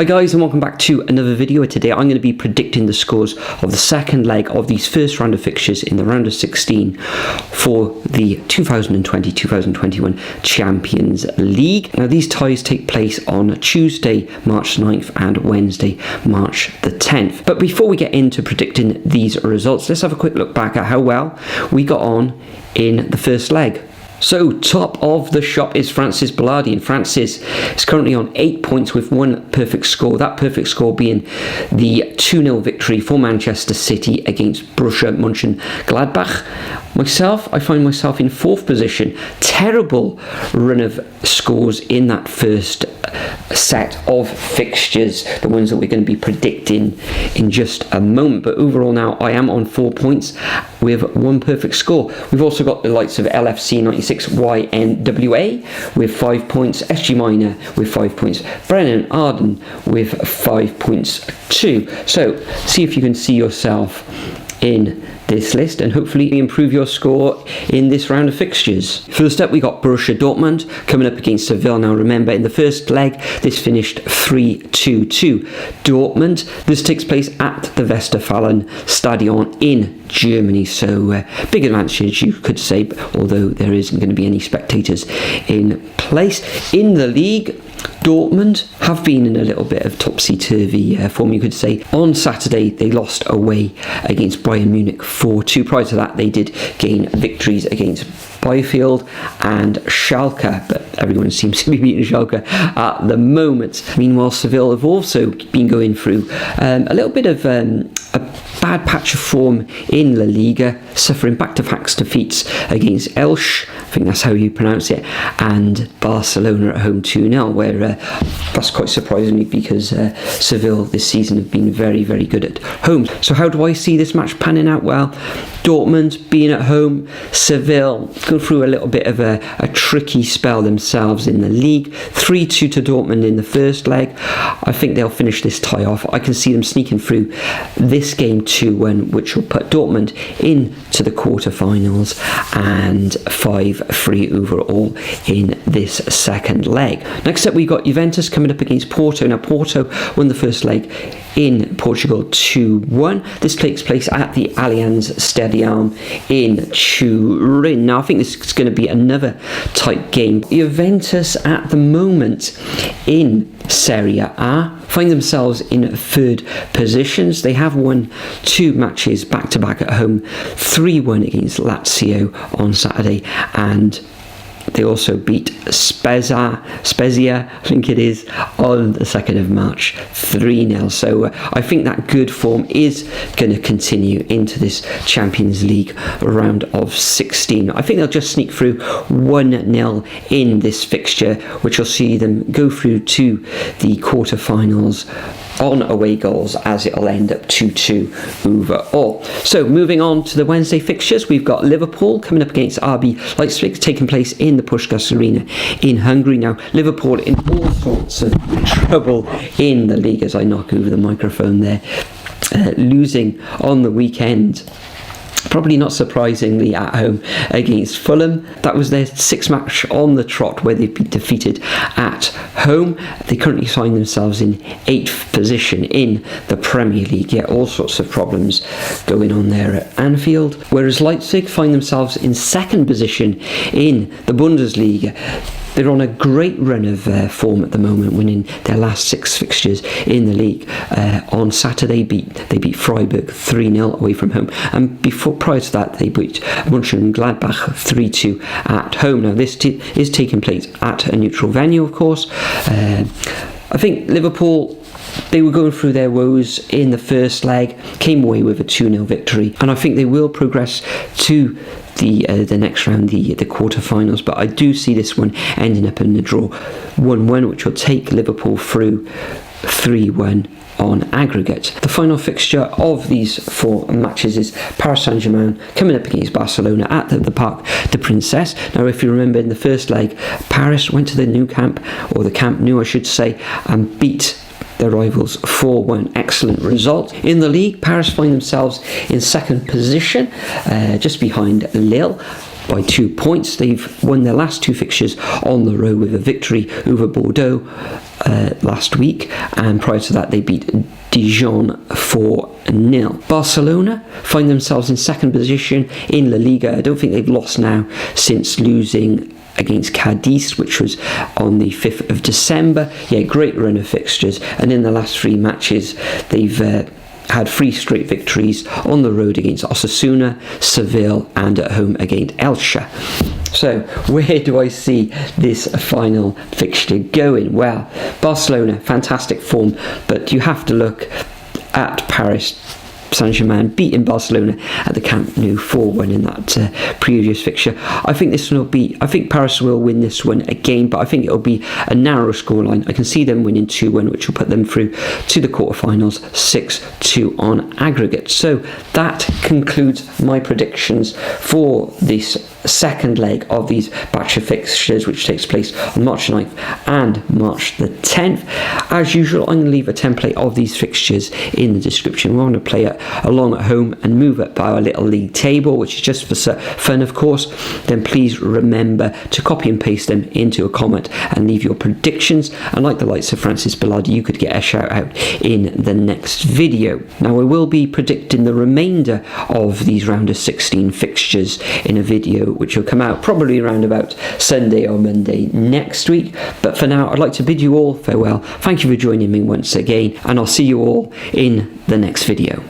Hi guys, and welcome back to another video. Today I'm going to be predicting the scores of the second leg of these first round of fixtures in the round of 16 for the 2020-2021 Champions League. Now these ties take place on Tuesday March 9th and Wednesday March the 10th. But before we get into predicting these results, let's have a quick look back at how well we got on in the first leg. So top of the shop is Francis Bellardi, and Francis is currently on 8 points with one perfect score. That perfect score being the 2-0 victory for Manchester City against Borussia Mönchengladbach. Myself, I find myself in 4th position. Terrible run of scores in that first set of fixtures, the ones that we're going to be predicting in just a moment. But overall now I am on 4 points with one perfect score. We've also got the likes of LFC 96 YNWA with 5 points, SG Minor with 5 points, Brennan Arden with 5 points too. So see if you can see yourself in this list and hopefully improve your score in this round of fixtures. First up, we got Borussia Dortmund coming up against Sevilla. Now remember, in the first leg this finished 3-2 to Dortmund. This takes place at the Westfalen Stadion in Germany, so big advantage you could say, although there isn't going to be any spectators in place. In the league, Dortmund have been in a little bit of topsy-turvy form, you could say. On Saturday they lost away against Bayern Munich 4-2. Prior to that they did gain victories against Bielefeld and Schalke, but everyone seems to be beating Schalke at the moment. Meanwhile, Sevilla have also been going through a little bit of a bad patch of form in La Liga, suffering back-to-back defeats against Elche, I think that's how you pronounce it, and Barcelona at home 2-0, where that's quite surprising because Seville this season have been very, very good at home. So how do I see this match panning out? Well, Dortmund being at home, Seville go through a little bit of a tricky spell themselves in the league. 3-2 to Dortmund in the first leg. I think they'll finish this tie off. I can see them sneaking through this game 2-1, which will put Dortmund into the quarterfinals, and 5-3 overall in this second leg. Next up, we got Juventus coming up against Porto. Now Porto won the first leg in Portugal 2-1. This takes place at the Allianz Stadium in Turin. Now I think this is going to be another tight game. Juventus at the moment in Serie A find themselves in 3rd positions. They have won 2 matches back to back at home, 3-1 against Lazio on Saturday, and they also beat Spezia, I think it is, on the 2nd of March, 3-0. So I think that good form is going to continue into this Champions League round of 16. I think they'll just sneak through 1-0 in this fixture, which will see them go through to the quarterfinals on away goals, as it'll end up 2-2 overall. So moving on to the Wednesday fixtures, we've got Liverpool coming up against RB Leipzig, taking place in the Puskás Arena in Hungary. Now Liverpool in all sorts of trouble in the league, as I knock over the microphone there, losing on the weekend, probably not surprisingly, at home against Fulham. That was their 6th match on the trot where they've been defeated at home. They currently find themselves in 8th position in the Premier League. Yeah, all sorts of problems going on there at Anfield. Whereas Leipzig find themselves in 2nd position in the Bundesliga. They're on a great run of form at the moment, winning their last 6 fixtures in the league. On Saturday, they beat Freiburg 3-0 away from home, and prior to that, they beat Mönchengladbach 3-2 at home. Now, this is taking place at a neutral venue, of course. I think Liverpool, they were going through their woes in the first leg, came away with a 2-0 victory, and I think they will progress to the next round, the quarterfinals. But I do see this one ending up in a draw 1-1, which will take Liverpool through 3-1 on aggregate. The final fixture of these 4 matches is Paris Saint-Germain coming up against Barcelona at the Parc des Princes. Now if you remember, in the first leg Paris went to the Nou Camp, or the Camp Nou I should say, and beat their rivals 4-1. Excellent result. In the league, Paris find themselves in 2nd position, just behind Lille by 2 points. They've won their last 2 fixtures on the road with a victory over Bordeaux last week, and prior to that they beat Dijon 4-0. Barcelona find themselves in second position in La Liga. I don't think they've lost now since losing against Cadiz, which was on the 5th of December. Yeah, great run of fixtures, and in the last 3 matches they've had 3 straight victories on the road against Osasuna, Sevilla, and at home against Elche. So where do I see this final fixture going? Well, Barcelona, fantastic form, but you have to look at Paris Saint-Germain beating Barcelona at the Camp Nou 4-1 in that previous fixture. I think Paris will win this one again, but I think it'll be a narrow scoreline. I can see them winning 2-1, which will put them through to the quarterfinals, 6-2 on aggregate. So that concludes my predictions for this second leg of these batch of fixtures, which takes place on March 9th and March the 10th. As usual, I'm going to leave a template of these fixtures in the description. We're going to play it along at home and move it by our little league table, which is just for fun, of course. Then please remember to copy and paste them into a comment and leave your predictions, and like the likes of Francis Bilardi, you could get a shout out in the next video. Now I will be predicting the remainder of these round of 16 fixtures in a video which will come out probably around about Sunday or Monday next week. But for now, I'd like to bid you all farewell. Thank you for joining me once again, and I'll see you all in the next video.